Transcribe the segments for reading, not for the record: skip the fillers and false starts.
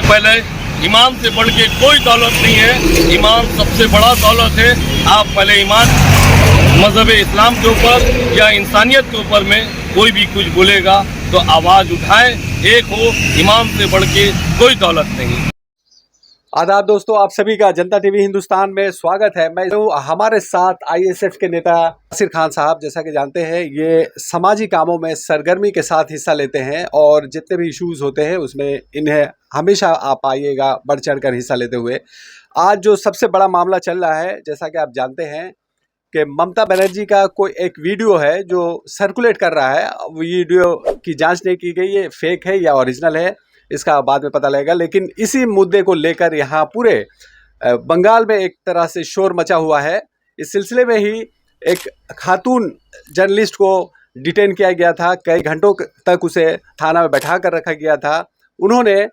पहले ईमान से बढ़ के कोई दौलत नहीं है। ईमान सबसे बड़ा दौलत है। आप पहले ईमान मजहब इस्लाम के ऊपर या इंसानियत के ऊपर में कोई भी कुछ बोलेगा तो आवाज़ उठाएं। एक हो, ईमान से बढ़ के कोई दौलत नहीं। आदाब दोस्तों, आप सभी का जनता टीवी हिंदुस्तान में स्वागत है। मैं हूँ हमारे साथ आईएसएफ के नेता नासिर खान साहब। जैसा कि जानते हैं, ये समाजी कामों में सरगर्मी के साथ हिस्सा लेते हैं और जितने भी इश्यूज होते हैं उसमें इन्हें हमेशा आप आइएगा बढ़ चढ़ कर हिस्सा लेते हुए। आज जो सबसे बड़ा मामला चल रहा है, जैसा कि आप जानते हैं कि ममता बनर्जी का कोई एक वीडियो है जो सर्कुलेट कर रहा है। वीडियो की जांच नहीं की गई, ये फेक है या ओरिजिनल है इसका बाद में पता लगेगा। लेकिन इसी मुद्दे को लेकर यहाँ पूरे बंगाल में एक तरह से शोर मचा हुआ है। इस सिलसिले में ही एक खातून जर्नलिस्ट को डिटेन किया गया था, कई घंटों तक उसे थाना में बैठा कर रखा गया था। उन्होंने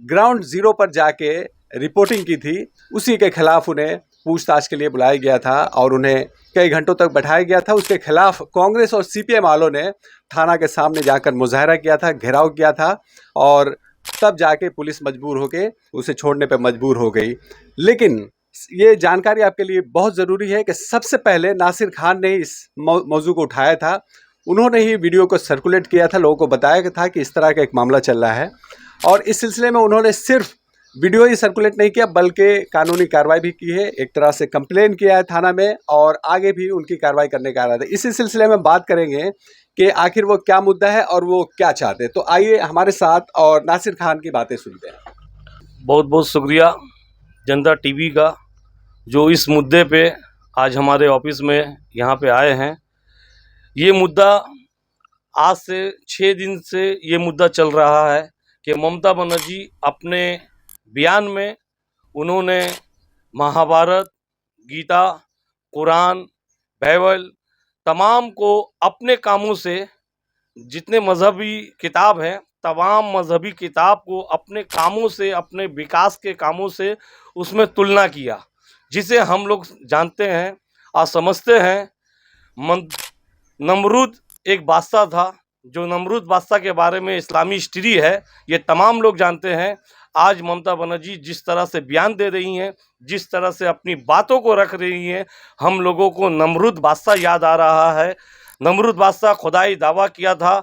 ग्राउंड जीरो पर जाके रिपोर्टिंग की थी, उसी के खिलाफ उन्हें पूछताछ के लिए बुलाया गया था और उन्हें कई घंटों तक बैठाया गया था। उसके खिलाफ कांग्रेस और सीपीएम वालों ने थाना के सामने जाकर मुजाहरा किया था, घेराव किया था और तब जाके पुलिस मजबूर होके उसे छोड़ने पर मजबूर हो गई। लेकिन ये जानकारी आपके लिए बहुत ज़रूरी है कि सबसे पहले नासिर खान ने इस मौजू को उठाया था। उन्होंने ही वीडियो को सर्कुलेट किया था, लोगों को बताया था कि इस तरह का एक मामला चल रहा है और इस सिलसिले में उन्होंने सिर्फ वीडियो ही सर्कुलेट नहीं किया बल्कि कानूनी कार्रवाई भी की है। एक तरह से कंप्लेन किया है थाना में और आगे भी उनकी कार्रवाई करने का इरादा है। इसी सिलसिले में बात करेंगे कि आखिर वो क्या मुद्दा है और वो क्या चाहते हैं। तो आइए हमारे साथ और नासिर खान की बातें सुनते हैं। बहुत बहुत शुक्रिया जनता टीवी का, जो इस मुद्दे पे आज हमारे ऑफिस में यहाँ पे आए हैं। ये मुद्दा आज से 6 दिन से ये मुद्दा चल रहा है कि ममता बनर्जी अपने बयान में उन्होंने महाभारत, गीता, कुरान, बाइबल तमाम को अपने कामों से, जितने मजहबी किताब हैं तमाम मजहबी किताब को अपने कामों से, अपने विकास के कामों से उसमें तुलना किया, जिसे हम लोग जानते हैं और समझते हैं। नमरूद एक बादशाह था, जो नमरूद बादशाह के बारे में इस्लामी हिस्ट्री है, ये तमाम लोग जानते हैं। आज ममता बनर्जी जिस तरह से बयान दे रही हैं, जिस तरह से अपनी बातों को रख रही हैं, हम लोगों को नमरूद बादशाह याद आ रहा है। नमरूद बादशाह खुदाई दावा किया था,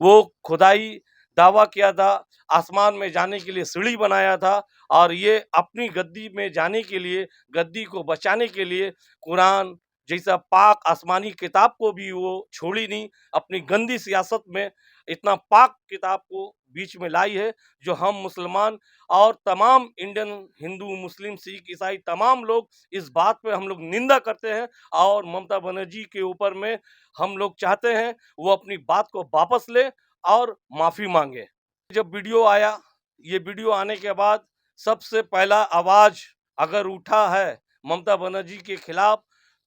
वो खुदाई दावा किया था, आसमान में जाने के लिए सीढ़ी बनाया था और ये अपनी गद्दी में जाने के लिए, गद्दी को बचाने के लिए कुरान जैसा पाक आसमानी किताब को भी वो छोड़ी नहीं। अपनी गंदी सियासत में इतना पाक किताब को बीच में लाई है, जो हम मुसलमान और तमाम इंडियन हिंदू, मुस्लिम, सिख, ईसाई तमाम लोग इस बात पे हम लोग निंदा करते हैं और ममता बनर्जी के ऊपर में हम लोग चाहते हैं वो अपनी बात को वापस ले और माफ़ी मांगे। जब वीडियो आया, ये वीडियो आने के बाद सबसे पहला आवाज़ अगर उठा है ममता बनर्जी के खिलाफ,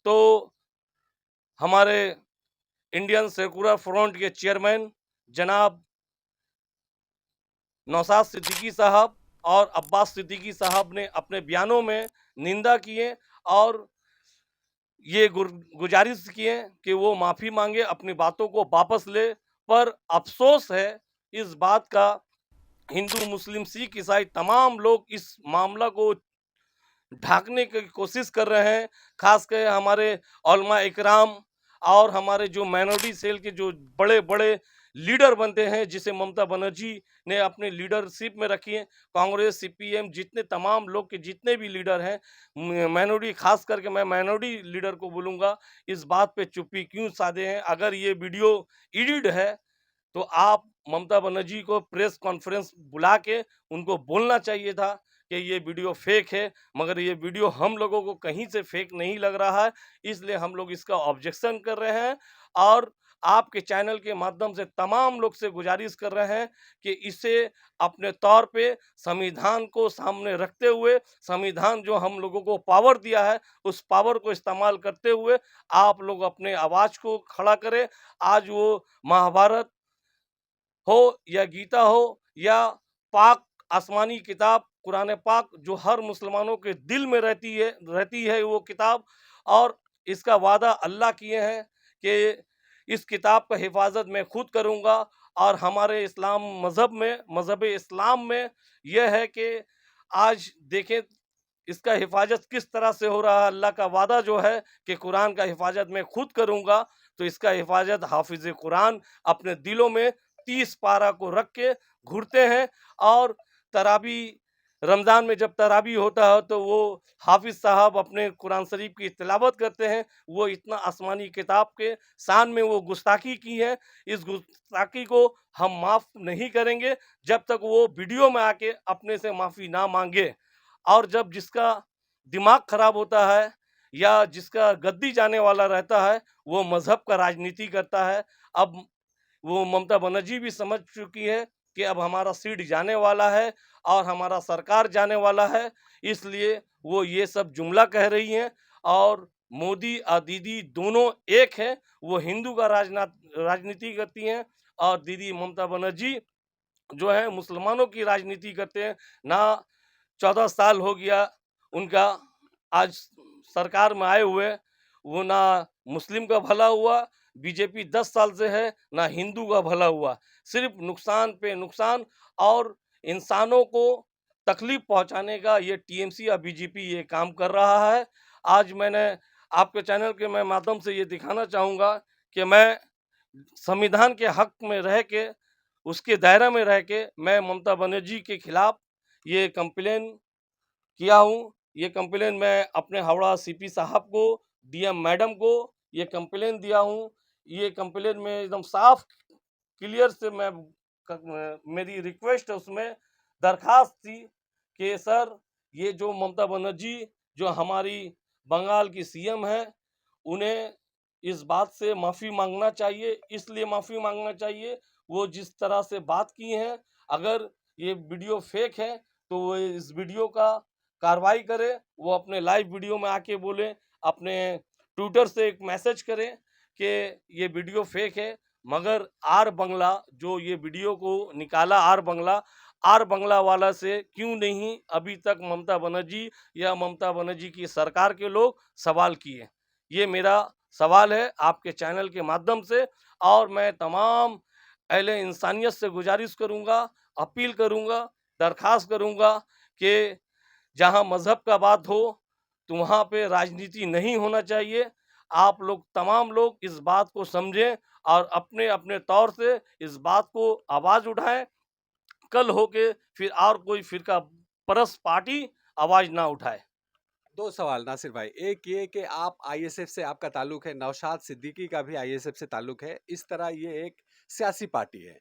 तो हमारे इंडियन सेकुलर फ्रंट के चेयरमैन जनाब नौशाद सिद्दीकी साहब और अब्बास सिद्दीकी साहब ने अपने बयानों में निंदा किए और ये गुजारिश किए कि वो माफ़ी मांगे, अपनी बातों को वापस ले। पर अफसोस है इस बात का, हिंदू, मुस्लिम, सिख, ईसाई तमाम लोग इस मामला को ढांकने की कोशिश कर रहे हैं। खासकर हमारे उलमा इकराम और हमारे जो माइनॉरिटी सेल के जो बड़े बड़े लीडर बनते हैं, जिसे ममता बनर्जी ने अपने लीडरशिप में रखी है। कांग्रेस, सीपीएम, जितने तमाम लोग के जितने भी लीडर हैं, माइनॉरिटी, खास करके मैं माइनॉरिटी लीडर को बोलूँगा, इस बात पे चुप्पी क्यों साधे हैं। अगर ये वीडियो एडिट है तो आप ममता बनर्जी को प्रेस कॉन्फ्रेंस बुला के उनको बोलना चाहिए था कि ये वीडियो फेक है। मगर ये वीडियो हम लोगों को कहीं से फेक नहीं लग रहा है, इसलिए हम लोग इसका ऑब्जेक्शन कर रहे हैं और आपके चैनल के माध्यम से तमाम लोग से गुजारिश कर रहे हैं कि इसे अपने तौर पे संविधान को सामने रखते हुए, संविधान जो हम लोगों को पावर दिया है, उस पावर को इस्तेमाल करते हुए आप लोग अपने आवाज़ को खड़ा करें। आज वो महाभारत हो या गीता हो या पाक आसमानी किताब कुरान पाक, जो हर मुसलमानों के दिल में रहती है वो किताब, और इसका वादा अल्लाह किए हैं कि इस किताब का हिफाजत मैं खुद करूँगा और हमारे इस्लाम मज़हब इस्लाम में यह है कि आज देखें इसका हिफाजत किस तरह से हो रहा है। अल्लाह का वादा जो है कि कुरान का हिफाजत मैं खुद करूँगा, तो इसका हिफाजत हाफिज़ कुरान अपने दिलों में 30 पारा को रख के घूरते हैं। और तरावी रमज़ान में जब तरावी होता है तो वो हाफिज़ साहब अपने कुरान शरीफ की तिलावत करते हैं। वो इतना आसमानी किताब के शान में वो गुस्ताखी की है। इस गुस्ताखी को हम माफ़ नहीं करेंगे जब तक वो वीडियो में आके अपने से माफ़ी ना मांगे। और जब जिसका दिमाग खराब होता है या जिसका गद्दी जाने वाला रहता है, वो मज़हब का राजनीति करता है। अब वो ममता बनर्जी भी समझ चुकी है कि अब हमारा सीट जाने वाला है और हमारा सरकार जाने वाला है, इसलिए वो ये सब जुमला कह रही हैं। और मोदी और दीदी दोनों एक हैं। वो हिंदू का राजनीति करती हैं और दीदी ममता बनर्जी जो है मुसलमानों की राजनीति करते हैं। ना 14 साल हो गया उनका आज सरकार में आए हुए, वो ना मुस्लिम का भला हुआ, बीजेपी 10 साल से है, ना हिंदू का भला हुआ। सिर्फ नुकसान पे नुकसान और इंसानों को तकलीफ पहुंचाने का ये टीएमसी या बीजेपी ये काम कर रहा है। आज मैंने आपके चैनल के मैं माध्यम से ये दिखाना चाहूँगा कि मैं संविधान के हक में रह के, उसके दायरा में रह के मैं ममता बनर्जी के खिलाफ ये कंप्लेन किया हूँ। ये कंप्लेन मैं अपने हावड़ा सीपी साहब को, डीएम मैडम को ये कंप्लेन दिया हूँ। ये कंप्लेन में एकदम साफ क्लियर से मेरी रिक्वेस्ट है, उसमें दरखास्त थी कि सर ये जो ममता बनर्जी जो हमारी बंगाल की सीएम है, उन्हें इस बात से माफ़ी मांगना चाहिए। इसलिए माफ़ी मांगना चाहिए, वो जिस तरह से बात की हैं, अगर ये वीडियो फेक है तो वो इस वीडियो का कार्रवाई करे। वो अपने लाइव वीडियो में आके बोले, अपने ट्विटर से एक मैसेज करें कि ये वीडियो फेक है। मगर आर बंगला जो ये वीडियो को निकाला, आर बंगला वाला से क्यों नहीं अभी तक ममता बनर्जी या ममता बनर्जी की सरकार के लोग सवाल किए? ये मेरा सवाल है आपके चैनल के माध्यम से। और मैं तमाम अहले इंसानियत से गुजारिश करूँगा, अपील करूँगा, दरख्वास्त करूँगा कि जहाँ मज़हब का बात हो तो वहाँ पे राजनीति नहीं होना चाहिए। आप लोग तमाम लोग इस बात को समझें और अपने-अपने तौर से इस बात को आवाज़ उठाएँ। कल हो के फिर और कोई फ़िरका परस्त पार्टी आवाज़ ना उठाए। दो सवाल नासिर भाई, एक ये कि आप आईएसएफ से आपका ताल्लुक है, नौशाद सिद्दीकी का भी आईएसएफ से ताल्लुक है, इस तरह ये एक सियासी पार्टी है,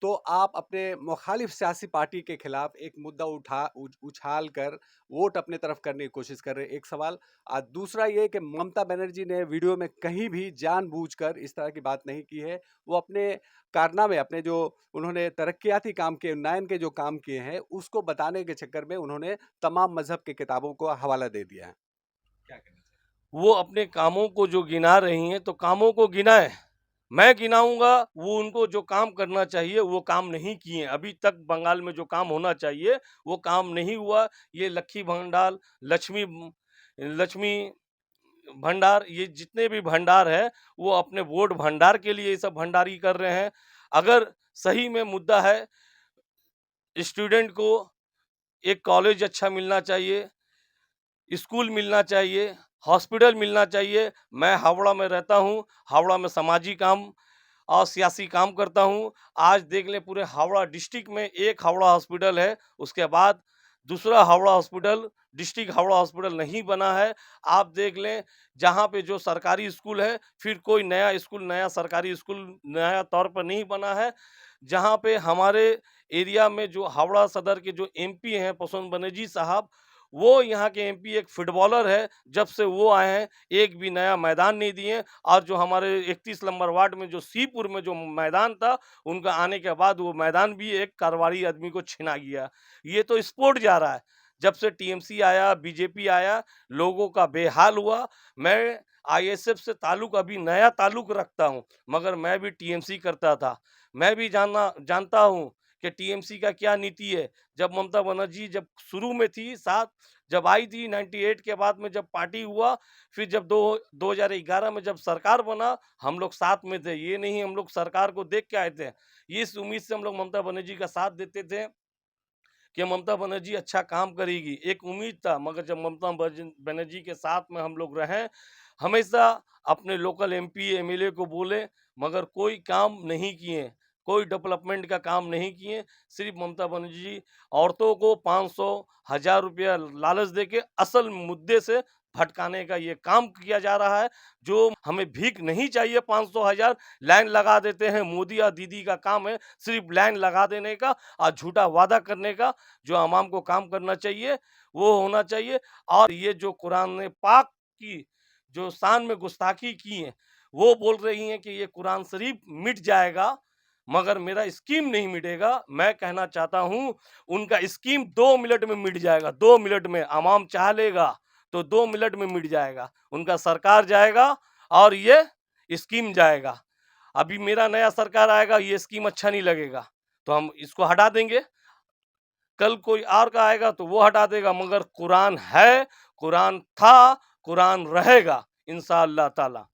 तो आप अपने मुखालिफ सियासी पार्टी के खिलाफ एक मुद्दा उछाल कर वोट अपने तरफ करने की कोशिश कर रहे हैं, एक सवाल। दूसरा ये कि ममता बनर्जी ने वीडियो में कहीं भी जानबूझकर इस तरह की बात नहीं की है। वो अपने कारनामे, अपने जो उन्होंने तरक्याती काम किए, उन्नयन के जो काम किए हैं, उसको बताने के चक्कर में उन्होंने तमाम मजहब के किताबों को हवाला दे दिया है। क्या कहना चाहिए? वो अपने कामों को जो गिना रही हैं तो कामों को गिनाएँ। मैं गिनाऊँगा, वो उनको जो काम करना चाहिए वो काम नहीं किए। अभी तक बंगाल में जो काम होना चाहिए वो काम नहीं हुआ। ये लक्खी भंडार, लक्ष्मी भंडार, ये जितने भी भंडार हैं वो अपने वोट भंडार के लिए ये सब भंडारी कर रहे हैं। अगर सही में मुद्दा है, स्टूडेंट को एक कॉलेज अच्छा मिलना चाहिए, स्कूल मिलना चाहिए, हॉस्पिटल मिलना चाहिए। मैं हावड़ा में रहता हूँ, हावड़ा में समाजी काम और सियासी काम करता हूँ। आज देख लें पूरे हावड़ा डिस्ट्रिक्ट में एक हावड़ा हॉस्पिटल है, उसके बाद दूसरा Howrah hospital, district Howrah hospital नहीं बना है। आप देख लें जहाँ पे जो सरकारी स्कूल है, फिर कोई नया स्कूल, नया सरकारी स्कूल नया तौर पर नहीं बना है। जहाँ पे हमारे एरिया में जो हावड़ा सदर के जो एमपी हैं प्रसून बनर्जी साहब, वो यहाँ के एमपी एक फुटबॉलर है। जब से वो आए हैं एक भी नया मैदान नहीं दिए। और जो हमारे 31 नंबर वार्ड में जो सीपुर में जो मैदान था, उनका आने के बाद वो मैदान भी एक कारोबारी आदमी को छिना गया। ये तो स्पोर्ट जा रहा है। जब से टीएमसी आया, बीजेपी आया, लोगों का बेहाल हुआ। मैं आईएसएफ से ताल्लुक अभी नया ताल्लुक रखता हूँ, मगर मैं भी टीएमसी करता था। मैं भी जानता हूँ कि टीएमसी का क्या नीति है। जब ममता बनर्जी जब शुरू में थी साथ, जब आई थी 98 के बाद में जब पार्टी हुआ, फिर जब 2011 में जब सरकार बना, हम लोग साथ में थे। ये नहीं हम लोग सरकार को देख के आए थे। इस उम्मीद से हम लोग ममता बनर्जी का साथ देते थे कि ममता बनर्जी अच्छा काम करेगी, एक उम्मीद था। मगर जब ममता बनर्जी के साथ में हम लोग रहे, हमेशा अपने लोकल एमपी एमएलए को बोले, मगर कोई काम नहीं किए, कोई डेवलपमेंट का काम नहीं किए। सिर्फ ममता बनर्जी औरतों को 500 1000 रुपया लालच देके असल मुद्दे से भटकाने का ये काम किया जा रहा है। जो हमें भीख नहीं चाहिए 500 1000, लाइन लगा देते हैं। मोदी और दीदी का काम है सिर्फ लाइन लगा देने का और झूठा वादा करने का। जो आवाम को काम करना चाहिए वो होना चाहिए। और ये जो कुरान ने पाक की जो शान में गुस्ताखी की है, वो बोल रही हैं कि ये कुरान शरीफ मिट जाएगा, मगर मेरा स्कीम नहीं मिटेगा। मैं कहना चाहता हूँ उनका स्कीम 2 मिनट में मिट जाएगा। 2 मिनट में आवाम चाह लेगा तो 2 मिनट में मिट जाएगा। उनका सरकार जाएगा और ये स्कीम जाएगा। अभी मेरा नया सरकार आएगा, ये स्कीम अच्छा नहीं लगेगा तो हम इसको हटा देंगे। कल कोई और का आएगा तो वो हटा देगा। मगर कुरान है, कुरान था, कुरान रहेगा इंशाअल्लाह ताला।